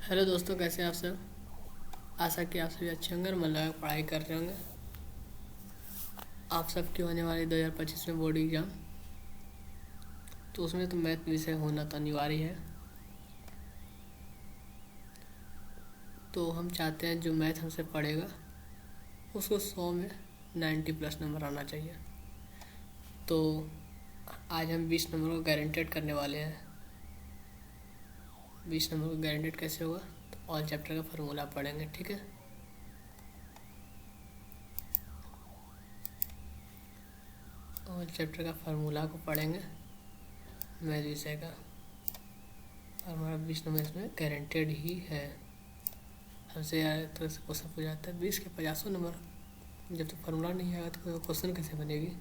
Hello दोस्तों, कैसे हैं आप सब। आशा कि आप सभी अच्छे होंगे और मन लगा पढ़ाई कर रहे होंगे। आप सबकी होने वाली 2025 में बोर्ड एग्ज़ाम, तो उसमें तो मैथ विषय होना तो अनिवार्य है। तो हम चाहते हैं जो मैथ हमसे पढ़ेगा उसको 100 में 90 प्लस नंबर आना चाहिए। तो आज हम 20 नंबर को गारंटेड करने वाले हैं। 20 नंबर को गारंटेड कैसे होगा, तो ऑल चैप्टर का फार्मूला पढ़ेंगे, ठीक है। ऑल चैप्टर का फार्मूला को पढ़ेंगे मैथ विषय का, और हमारा 20 नंबर इसमें गारंटेड ही है। हमसे यार तरह से क्वेश्चन पूछ जाता है 20 के 50 नंबर, जब तक फार्मूला नहीं आएगा तो क्वेश्चन कैसे बनेगी,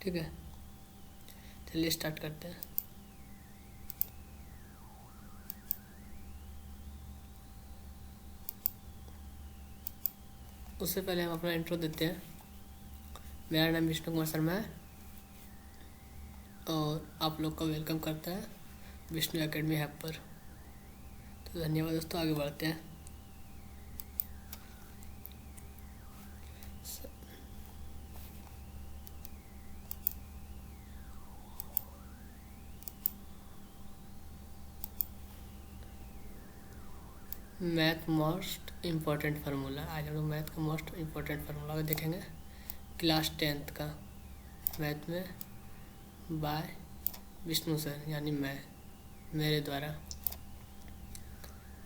ठीक है। चलिए स्टार्ट करते हैं। उससे पहले हम अपना इंट्रो देते हैं। मेरा नाम विष्णु कुमार शर्मा है और आप लोग का वेलकम करता है विष्णु एकेडमी ऐप पर। तो धन्यवाद दोस्तों, आगे बढ़ते हैं। मैथ मोस्ट इम्पॉर्टेंट फार्मूला, आज हम लोग मैथ का मोस्ट इम्पॉर्टेंट फार्मूला को देखेंगे। क्लास 10th का मैथ में बाय विष्णु सर, यानी मेरे द्वारा,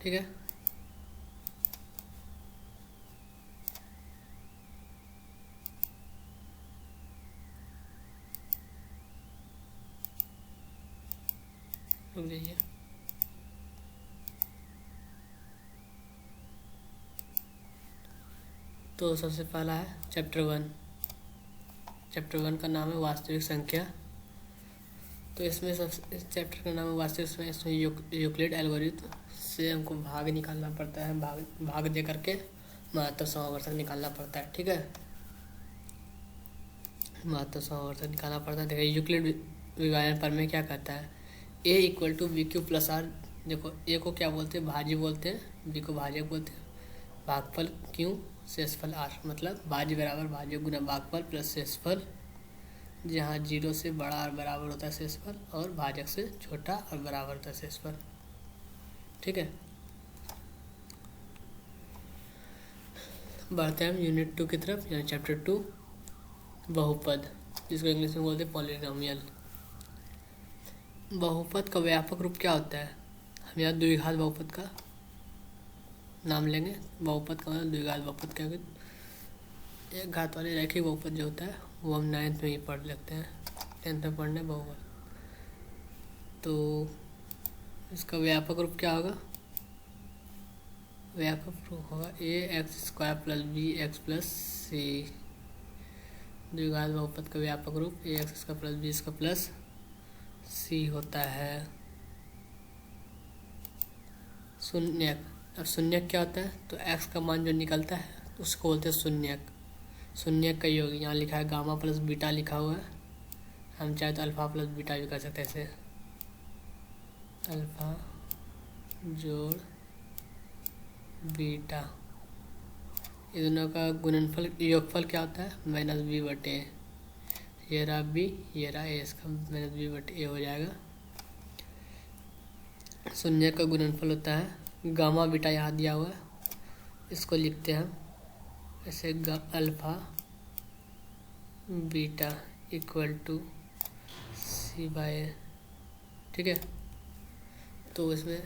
ठीक है। रुक जाइए। तो सबसे पहला है चैप्टर 1। चैप्टर 1 का नाम है वास्तविक संख्या। तो इसमें इस चैप्टर का नाम है वास्तविक संख्या। इसमें यूक्लिड एल्गोरिथम से हमको भाग निकालना पड़ता है, भाग दे करके महत्तव समावर्तक निकालना पड़ता है, ठीक है। महत्तव समावर्तक निकालना पड़ता है। देखिए यूक्लिड विभाजन पर में क्या कहता है, a equal to V Q plus R. देखो a को क्या बोलते हैं, भाज्य बोलते हैं, b को भाजक बोलते हैं, भागफल क्यों, शेषफल r, मतलब भाज्य बराबर भाज्य गुना भागफल प्लस शेषफल, जहाँ 0 से बड़ा और बराबर होता है शेषफल, और भाजक से छोटा और बराबर होता है शेषफल, ठीक है। बढ़ते हैं हम यूनिट 2 की तरफ, यानी चैप्टर 2 बहुपद, जिसको इंग्लिश में बोलते हैं पॉलिनोमियल। बहुपद का व्यापक रूप क्या होता है, हम यहाँ द्विघात बहुपद का नाम लेंगे। बहुपद का मतलब द्विघात बहुपद क्या है, एक घात वाले रैखिक बहुपद जो होता है वो हम 9th में ही पढ़ लेते हैं, 10th में पढ़ने बहुपद। तो इसका व्यापक रूप क्या होगा, व्यापक रूप होगा ax² plus bx plus c। द्विघात बहुपद का व्यापक रूप ax² plus b plus c होता है। शून्यक, अब शून्यक क्या होता है, तो x का मान जो निकलता है उसको बोलते हैं शून्यक। शून्यक का योग यहाँ लिखा है गामा प्लस बीटा लिखा हुआ है, हम चाहे तो अल्फा प्लस बीटा भी कर सकते हैं। ऐसे अल्फा जोड़ बीटा, ये दोनों का गुणनफल योगफल क्या होता है, -b/a। ये रहा b, ये रहा a, इसका -b/a हो जाएगा। शून्य का गुणनफल होता है गामा बीटा, यहाँ दिया हुआ है, इसको लिखते हैं ऐसे alpha beta equal to c/a, ठीक है। तो इसमें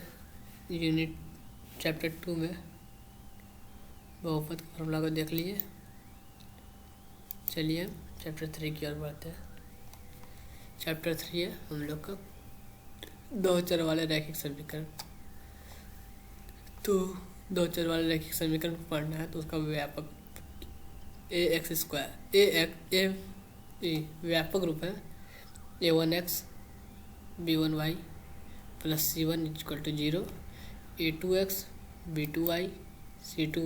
यूनिट चैप्टर 2 में बहुपद के फॉर्मूला को देख लिए। चलिए चैप्टर 3 की ओर बढ़ते हैं। चैप्टर 3 है हम लोग का दो चर वाले रैखिक समीकरण। तो दो चर वाले रैखिक समीकरण को पढ़ना है तो उसका व्यापक व्यापक रूप है a1x b1y plus c1 equal to 0, a2x b2y c2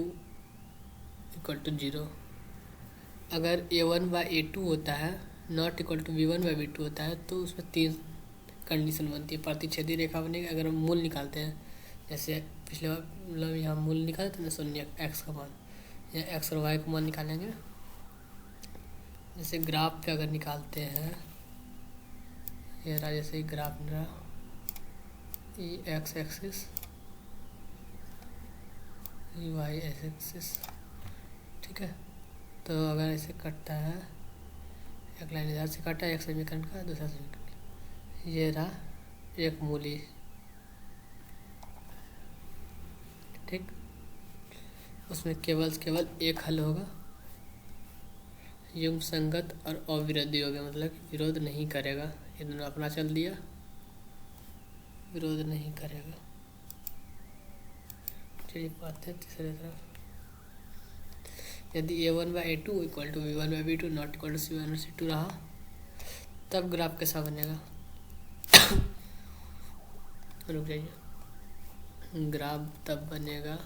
equal to 0। अगर a1/a2 होता है नॉट इक्वल टू b1/b2 होता है तो उसमें 3 कंडीशन बनती है, प्रतिच्छेदी रेखा बनेगी। अगर हम मूल निकालते हैं जैसे पिछले बार मतलब यहाँ मूल निकाले थे ना शून्य एक्स का मान, या एक्स और वाई का मान निकालेंगे। जैसे ग्राफ पे अगर निकालते हैं, ये रहा जैसे ग्राफ रहा ई एक्स एक्सिस ई वाई एक्सिस, ठीक है। तो अगर ऐसे कटता है, एक लाइन इधर से काटा एक समीकरण का दूसरा समीकरण, ये रहा एक मूली, ठीक। उसमें केवल एक हल होगा, युग्म संगत और अविरोधी हो गया, मतलब विरोध नहीं करेगा। ये दोनों अपना चल दिया, विरोध नहीं करेगा। चलिए पढ़ते हैं तीसरे तरफ। यदि a1/a2 equal to b1/b2 not equal to c1/c2 रहा, तब ग्राफ कैसा बनेगा? रुक जाइए। ग्राफ तब बनेगा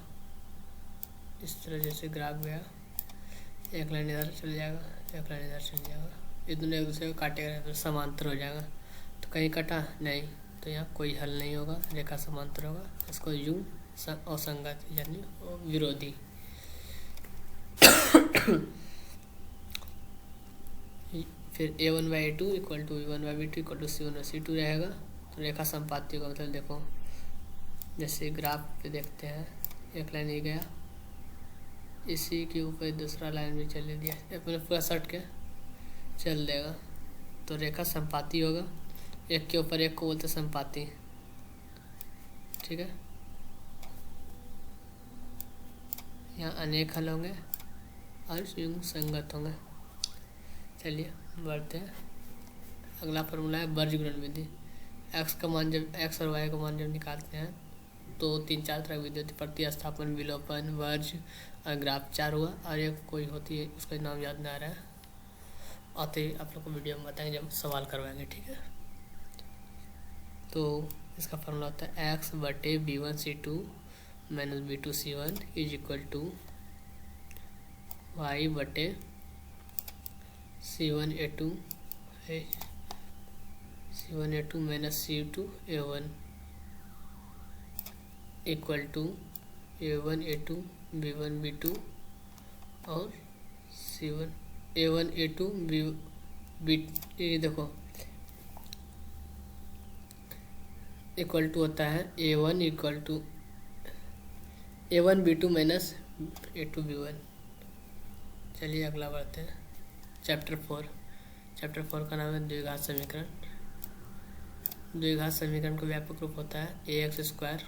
इस तरह, जैसे ग्राफ गया, एक लाइन इधर चल जाएगा, एक लाइन इधर चल जाएगा, ये दोनों एक दूसरे को काटेगा तो समांतर हो जाएगा। तो कहीं कटा नहीं, तो यहाँ कोई हल नहीं होगा, रेखा समांतर होगा। इसको युग्म असंगत यानी विरोधी। फिर a1/a2 equal to b1/b2 equal to c1/c2 रहेगा। तो रेखा संपाती होगा, मतलब देखो जैसे ग्राफ पे देखते हैं, एक लाइन ये गया, इसी के ऊपर दूसरा लाइन भी चल दिया, अपने पूरा सट के चल देगा, तो रेखा संपाती होगा। एक के ऊपर एक को बोलते संपाती, ठीक है। यहाँ अनेक हल होंगे और युग्म संगत होंगे। चलिए बढ़ते हैं। अगला फॉर्मूला है वर्गीकरण विधि। एक्स का मान जब एक्स और वाई का मान जब निकालते हैं तो 3-4 तरह की विधि होती है, प्रतिस्थापन, विलोपन, वर्ज और ग्राफ 4 हुआ, और एक कोई होती है उसका नाम याद नहीं आ रहा है, आते ही आप लोग को वीडियो में बताएंगे जब सवाल करवाएंगे, ठीक है। तो इसका फॉर्मूला होता है x/b1c2 minus b2c1 is equal to y/c1a2 c1a2 minus c2a1 equal to a1a2 b1b2 और c1 a1a2 b, ये देखो इक्वल टू होता है a1 equal to a1b2 minus a2b1। चलिए अगला बढ़ते हैं। चैप्टर 4 का नाम है द्विघात समीकरण। द्विघात समीकरण का व्यापक रूप होता है ax²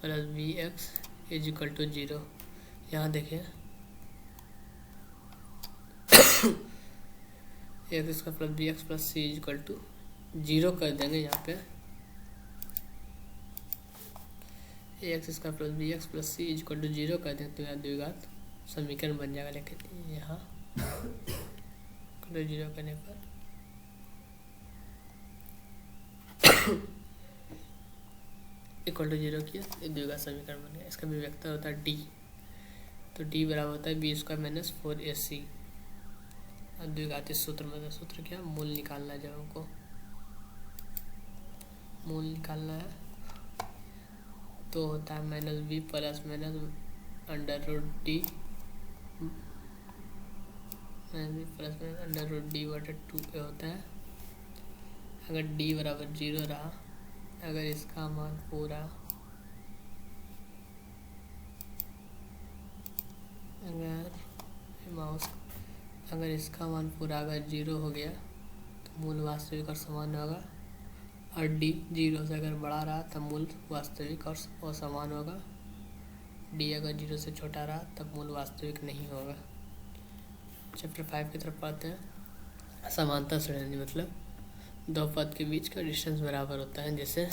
plus bx is equal to 0। यहाँ देखिए ax² plus bx plus c is equal to 0 कर देंगे। यहाँ पे ax² plus bx plus c is equal to 0 कर देंगे तो यहाँ द्विघात समीकरण बन जाएगा। लेकिन यहाँ 0 करने पर इक्वल टू 0 किया, द्विघात समीकरण बन गया। इसका भी वेक्टर होता है d, तो d बराबर होता है b² माइनस 4ac। द्विघाती सूत्र में सूत्र क्या, मूल निकालना है। जब हमको मूल निकालना है तो होता है minus b plus minus under root D plus minus under root D बटे 2a होता है। अगर d बराबर 0 रहा, अगर इसका मान पूरा अगर इसका मान पूरा अगर 0 हो गया तो मूल वास्तविक और समान होगा, और d 0 से अगर बड़ा रहा तब मूल वास्तविक और समान होगा। d अगर 0 से छोटा रहा तब मूल वास्तविक नहीं होगा। चैप्टर 5 की तरफ पढ़ते हैं। समांतर श्रेणी मतलब दो पद के बीच का डिस्टेंस बराबर होता है। जैसे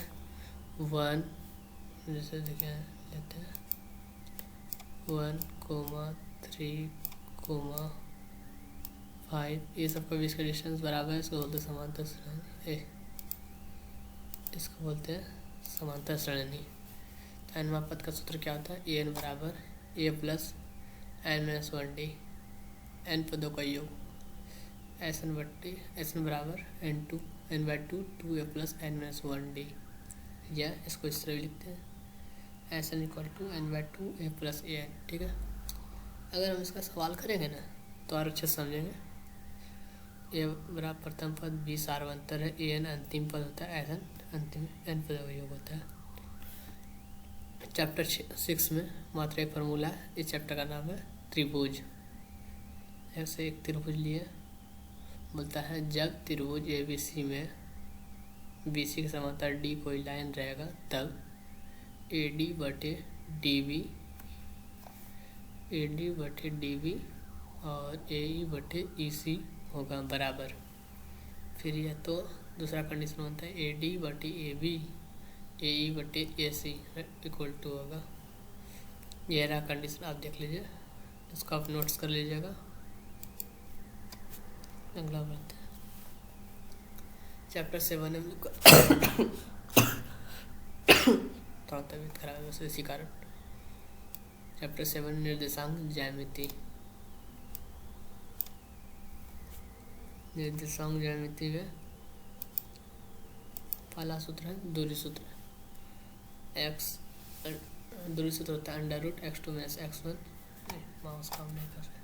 1, जैसे देखिए लेते हैं 1, 3, 5, ये सब के बीच का डिस्टेंस बराबर है, इसको बोलते हैं समांतर श्रेणी। इसको बोलते हैं समांतर श्रेणी। तो n पद का सूत्र क्या होता है, an बराबर a प्लस n-1d, n पदों का योग, Sn बराबर n/2 2a प्लस n-1d। या इसको इस तरह भी लिखते हैं, S N equal to N by two A plus A N. ठीक है, अगर हम इसका सवाल करेंगे ना तो और अच्छे से समझेंगे। ए बराबर प्रथम पद, बी सार्वंतर है, ए एन अंतिम पद होता है, एस एन अंतिम एन पदों का योग होता है। चैप्टर 6 में मात्र एक फार्मूला है, इस चैप्टर का नाम है त्रिभुज। ऐसे एक त्रिभुज लिए बोलता है जब त्रिभुज ए बी सी में बी सी के समांतर डी कोई लाइन रहेगा तब ए डी बटे डी बी और ए ई बटे ई सी होगा बराबर। फिर यह तो दूसरा कंडीशन होता है ए डी बटे ए बी ए ई बटे ए सी इक्वल टू होगा। यह रहा कंडीशन, आप देख लीजिए, इसको आप नोट्स कर लीजिएगा। अगला बढ़ते हैं चैप्टर 7 में थोड़ा तबीयत खराब है वैसे, इसी कारण। चैप्टर 7 निर्देशांक ज्यामिति। निर्देशांक ज्यामिति में पहला सूत्र है दूरी सूत्र। दूरी सूत्र होता है under root x2 minus x1, mouse काम नहीं कर रहा है,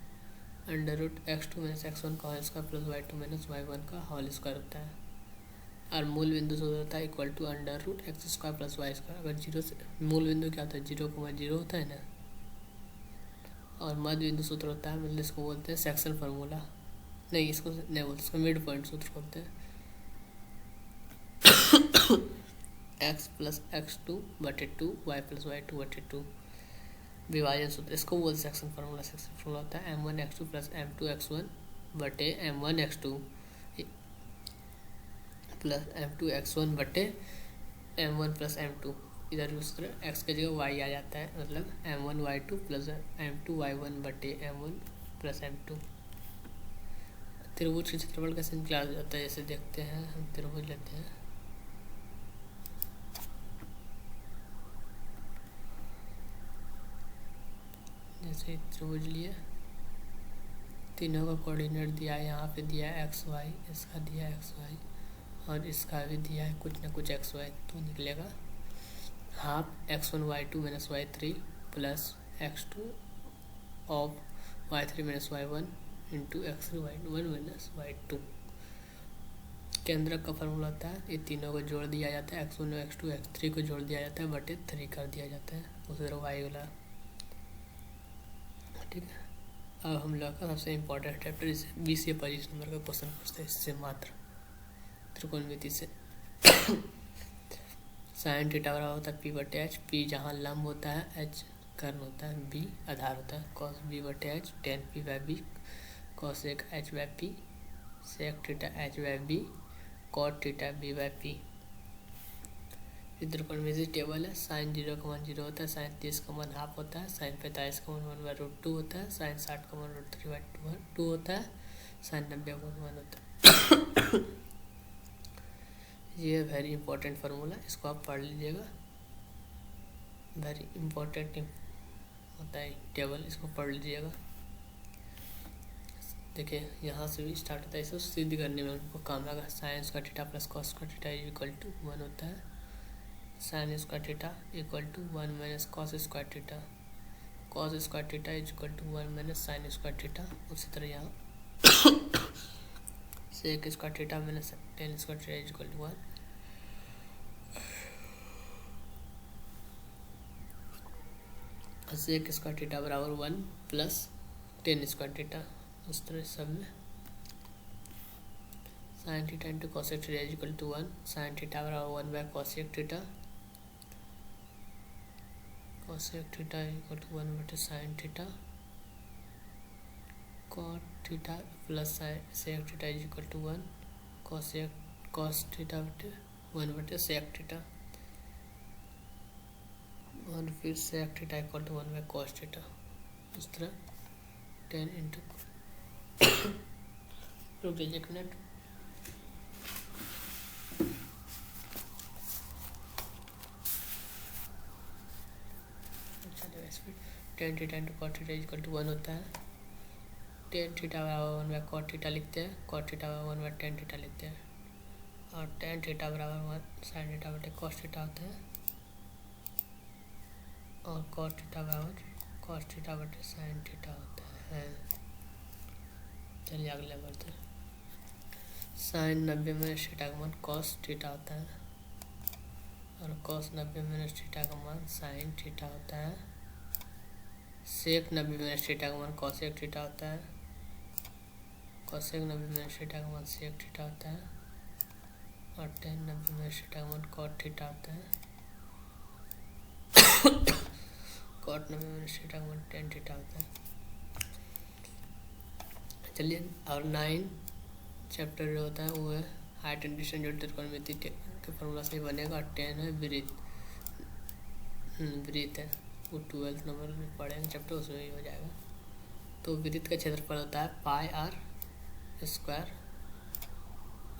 under root x2 minus x1 का whole square plus y2 minus y1 का होल स्क्वायर होता है। और मूल बिंदु सूत्र होता है equal to under root X square plus Y square. अगर जीरो से मूल बिंदु क्या होता है, 0,0 होता है ना। और मध्य बिंदु सूत्र होता है, मतलब इसको बोलते हैं सेक्शन फार्मूला, नहीं इसको नहीं बोलते, इसको मिड पॉइंट सूत्र बोलते हैं। x प्लस x2 बटे 2 y प्लस y2 बटे 2 विभाजन सूत्र, इसको बोलते सेक्शन फार्मूला। सेक्शन फार्मूला होता है m1 x2 plus m2 x1 बटे m1 x2 plus m2 x1 बटे m1 प्लस m2। इधर सूत्र x के जगह y आ जाता है, मतलब m1 y2 plus m2 y1 बटे m1 प्लस m2। त्रिभुज के क्षेत्रफल कैसे निकाला जाता है, जैसे देखते हैं। हम त्रिभुज लेते हैं, जैसे त्रिभुज लिए, तीनों का कोऑर्डिनेट दिया है, यहाँ पे दिया है एक्स वाई, इसका दिया है एक्स वाई और इसका भी दिया है कुछ ना कुछ एक्स वाई। तो निकलेगा half x1 y2 minus y3 plus x2 of y3 minus y1 into x3 y1 minus y2। केंद्रक का फार्मूला होता है, ये तीनों को जोड़ दिया जाता है, x1 x2 x3 को जोड़ दिया जाता है बटे 3 कर दिया जाता है, उसी तरह y वाला। ठीक है, अब हम लोग का सबसे इम्पोर्टेंट चैप्टर, इसे 20 या 25 नंबर का क्वेश्चन पूछते हैं इससे मात्र, त्रिकोणमिति से। साइन थीटा बराबर होता है पी बटे एच, पी जहाँ लंब होता है, एच कर्ण होता है, बी आधार होता है, कॉस बी बटे H tan P by B, cosec H by P, sec theta H by B, cot theta B by P. त्रिकोणमिति टेबल है, साइन 0 का मान 0 होता है, साइन 30 का मान हाफ होता है, साइन 45 का मान 1/√2 होता है, साइन 60 का मान √3/2 होता है, साइन 90 का मान होता है। ये वेरी इंपॉर्टेंट फार्मूला, इसको आप पढ़ लीजिएगा, वेरी इंपॉर्टेंट होता है टेबल, इसको पढ़ लीजिएगा। देखिए यहाँ से भी स्टार्ट होता है, इसको सिद्ध करने में उनको काम लगा। Sine square theta plus cos square theta equal to 1 होता है, sine square theta equal to 1 minus cos square theta, cos square theta equal to 1 minus sine square theta. उसी तरह यहाँ sec square theta minus tan square theta equal to 1, sec square theta बराबर 1 plus ten square theta. उस तरह सब में sine theta into cosec theta equal to 1, sine theta बराबर 1 by cosec theta, cosec theta equal to 1 बटे sine theta, cot theta plus sec theta equal to 1, cos theta बटे 1 बटे sec theta, और फिर sec theta equal to 1 by cos theta. इस तरह 10 into रुक जाइए एक minute, tan theta into cot theta equal to 1 होता है, टेन थीटा बराबर 1 बाय कॉट थीटा लिखते हैं, कॉट थीटा बराबर 1 बाय टेन थीटा लिखते हैं, और टेन थीटा बराबर 1 साइन थीटा बटे कॉस थीटा होता है, और कॉस थीटा बराबर कॉस थीटा बटे साइन थीटा होता है। चलिए अगले बढ़ते हैं। साइन 90 माइनस थीटा का मान कॉस थीटा होता है, और कॉस 90 माइनस थीटा का मान साइन थीटा होता है। सेक 90 माइनस थीटा का मान कॉसेक थीटा होता है, कॉसेक 90 माइनस थीटा का मान सेक थीटा होता है, और टेन 90 माइनस थीटा का मान कॉट थीटा होता है, कॉट 90 माइनस थीटा का मान टेन थीटा होता है। चलिए और 9 चैप्टर जो होता है वो है हाइट एंड डिस्टेंस जो त्रिकोणमिति के फॉर्मूला से बनेगा, और 10 है ब्रीथ है, वो 12th नंबर में पढ़ेंगे चैप्टर, उसमें ही हो जाएगा। तो वृत्त का क्षेत्रफल होता है पाई आर स्क्वायर,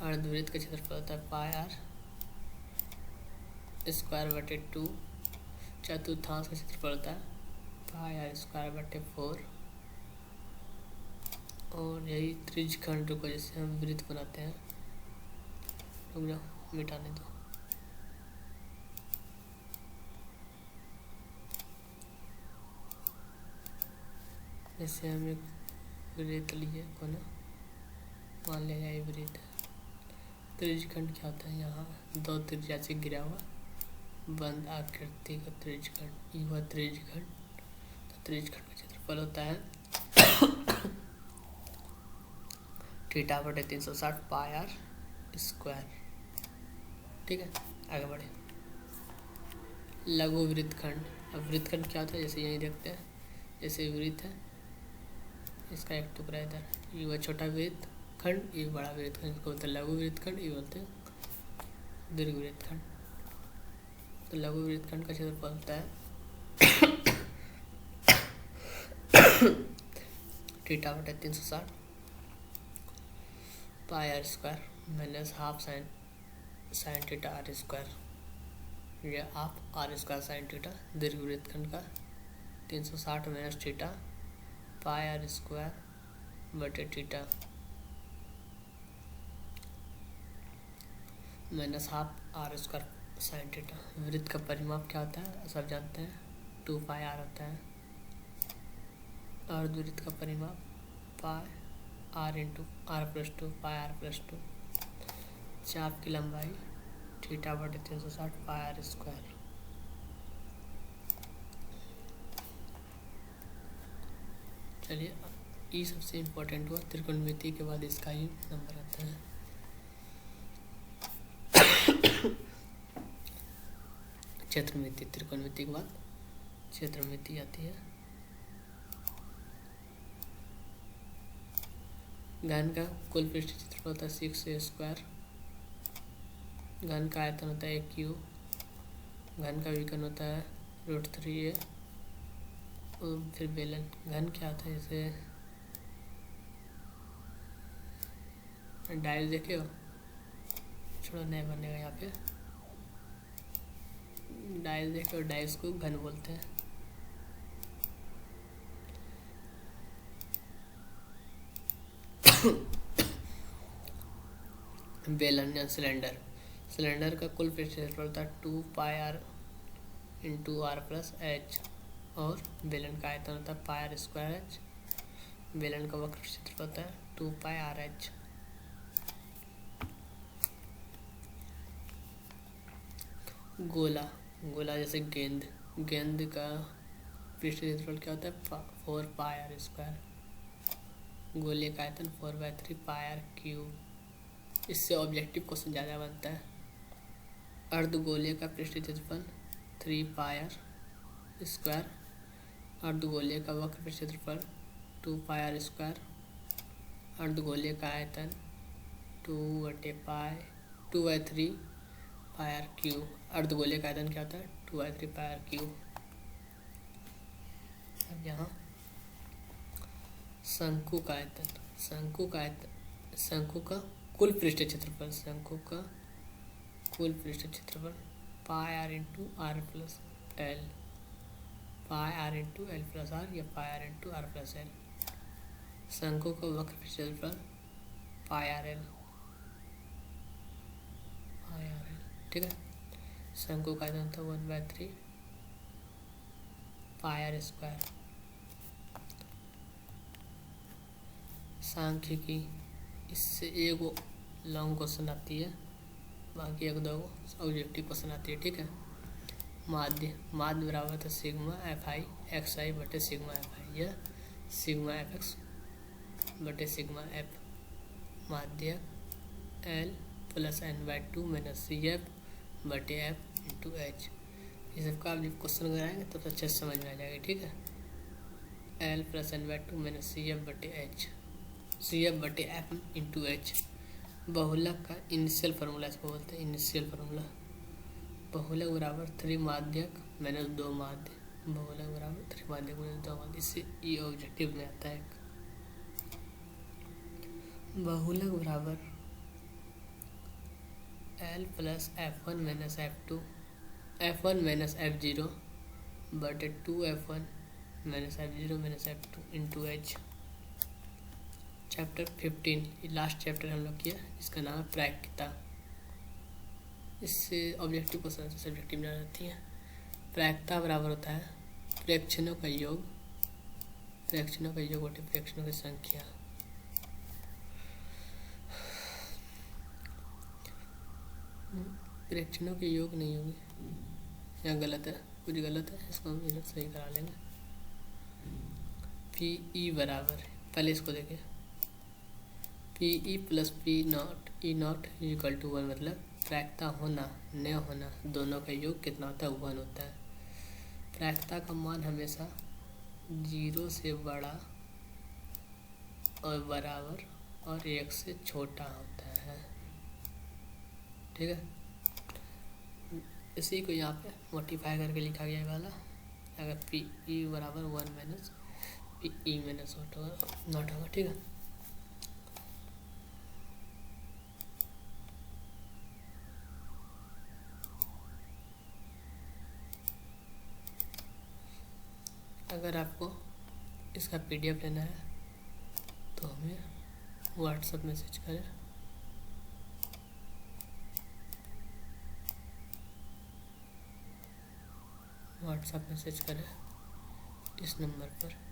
अर्धवृत्त का क्षेत्रफल होता है पाई आर स्क्वायर बटे 2, चतुर्थांश का क्षेत्रफल होता है पाई आर स्क्वायर बटे 4, और यही त्रिज्यखंड को जैसे हम वृत्त बनाते हैं, रुक जाओ मिटाने दो। जैसे हम एक वृत्त लिए कोना, मान लिया ये वृत्त है। त्रिज्यखंड क्या होता है, यहाँ दो त्रिज्या से गिरा हुआ बंद आकृति का त्रिज्यखंड, ये हुआ त्रिज्यखंड। तो त्रिज्यखंड का क्षेत्रफल होता है थीटा बटे 360 पाई आर स्क्वायर। ठीक है, आगे बढ़े। लघु वृत्तखंड, अब वृत्तखंड क्या होता है, जैसे यही देखते हैं, जैसे वृत्त है, इसका एक टुकड़ा इधर, ये हुआ छोटा वृत्तखंड, ये बड़ा वृत्तखंड, इसको बोलते हैं लघु वृत्तखंड, ये बोलते हैं दीर्घ वृत्तखंड। तो लघु वृत्तखंड का क्षेत्रफल होता है थीटा बटे 360 pi R square minus half sine theta R square, ये half R square sine theta. दीर्घ वृत्तखंड का 360 minus theta pi R square बटे theta minus half R square sine theta. वृत्त का परिमाप क्या होता है सब जानते हैं, 2 पाई आर होता है। अर्धवृत्त का परिमाप pi R into R plus 2 pi R plus 2। चाप की लंबाई थीटा बटे 360 पाई आर स्क्वायर। चलिए ये सबसे इम्पोर्टेंट हुआ, त्रिकोणमिति के बाद इसका ही नंबर आता है। क्षेत्रमिति, त्रिकोणमिति के बाद क्षेत्रमिति आती है। घन का कुल पृष्ठ क्षेत्रफल होता है 6a स्क्वायर, घन का आयतन होता है AQ, घन का विकर्ण होता है √3a, और फिर बेलन। घन क्या होता है, जैसे डायल देखे हो, छोड़ो नहीं बनेगा यहाँ पे, डायल देखे हो, डाइस को घन बोलते हैं। बेलन या सिलेंडर, सिलेंडर का कुल पृष्ठ क्षेत्रफल होता है 2 pi R into R plus H, और बेलन का आयतन होता है पाई आर स्क्वायर एच। बेलन का वक्र क्षेत्रफल होता है 2 पाई आर एच। गोला, गोला जैसे गेंद, गेंद का पृष्ठ क्षेत्रफल क्या होता है 4 पाई आर स्क्वायर। गोले का आयतन 4/3 पाई आर क्यूब। इससे ऑब्जेक्टिव क्वेश्चन ज़्यादा बनता है। अर्धगोले का पृष्ठ क्षेत्रफल 3 पाई आर स्क्वायर। अर्धगोले का वक्र पृष्ठ क्षेत्रफल 2 पाई आर स्क्वायर। अर्धगोले का आयतन 2/3 पाई आर क्यूब। अर्धगोले का आयतन क्या होता है 2/3 पाई आर क्यूब। अब यहाँ शंकु का आयतन, शंकु का कुल पृष्ठ क्षेत्रफल, शंकु का कुल पृष्ठ क्षेत्रफल pi R into R plus L, pi R into L plus R या pi R into R plus L. शंकु का वक्र पृष्ठ क्षेत्रफल पाई आर एल। ठीक है। शंकु का आयतन था 1/3 पाई r²। सांख्यिकी इससे एक लॉन्ग क्वेश्चन आती है, बाकी एक दो ऑब्जेक्टिव क्वेश्चन आती है, ठीक है। माध्य बराबर था sigma F I X I बटे सिग्मा एफ आई या सिग्मा एफ एक्स बटे सिग्मा एफ। माध्य L plus n/2 minus C F बटे एफ इंटू एच। ये सबका आप जब क्वेश्चन कराएंगे तब तो अच्छे से समझ में आ जाएगा, ठीक है। L plus n/2 minus C F बटे एच, सी एफ बटे एफ इंटू एच। बहुलक का इनिशियल फार्मूला इसको बोलते हैं, इनिशियल फार्मूला। बहुलक बराबर 3 माध्यक माइनस 2 माध्य, बहुलक बराबर 3 माध्यक माइनस 2 माध्य। इससे ये ऑब्जेक्टिव में आता है। बहुलक बराबर L plus F1 minus F2 F1 minus F0 बटे 2F1 minus F0 minus F2 into H. Chapter 15 ये लास्ट चैप्टर हम लोग किया, इसका नाम है प्रायिकता। इससे ऑब्जेक्टिव क्वेश्चन से सब्जेक्टिव बना जाती है। प्रायिकता बराबर होता है फ्रैक्शनों का योग, फ्रैक्शनों का योग बटे फ्रैक्शनों की संख्या। फ्रैक्शनों के योग नहीं होगी, यहाँ गलत है, कुछ गलत है, इसको हम इधर सही करा लेंगे। पी ई बराबर, पहले इसको देखें, P E plus P not E not equal to 1, मतलब प्रायिकता होना न होना दोनों का योग कितना होता है, 1 होता है। प्रायिकता का मान हमेशा 0 से बड़ा और बराबर और 1 से छोटा होता है, ठीक है। इसी को यहाँ पे मॉडिफाई करके लिखा गया वाला, अगर पी ई बराबर 1 minus P E minus not होगा, ठीक है। अगर आपको इसका PDF लेना है तो हमें व्हाट्सएप मैसेज करें, व्हाट्सएप मैसेज करें इस नंबर पर।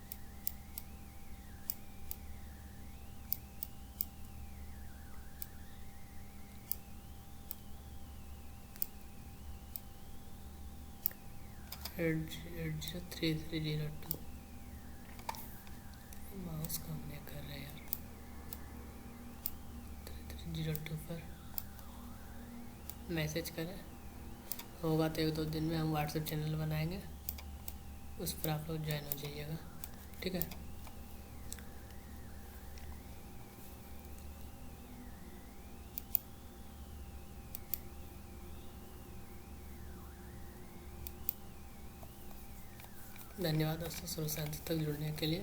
एट 3302 माउस काम नहीं कर रहा यार। 3302 पर मैसेज करें, होगा तो 1-2 दिन में हम व्हाट्सएप चैनल बनाएंगे, उस पर आप लोग ज्वाइन हो जाइएगा, ठीक है। धन्यवाद दोस्तों शुरू से अंत तक जुड़ने के लिए।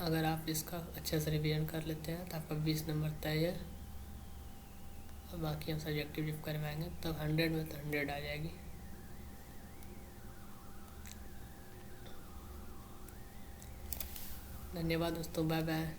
अगर आप इसका अच्छे से रिवीजन कर लेते हैं तो आपका 20 नंबर तय है, और बाकी हम सब्जेक्टिव जब करवाएंगे तब 100 में तो 100 आ जाएगी। धन्यवाद दोस्तों, बाय बाय।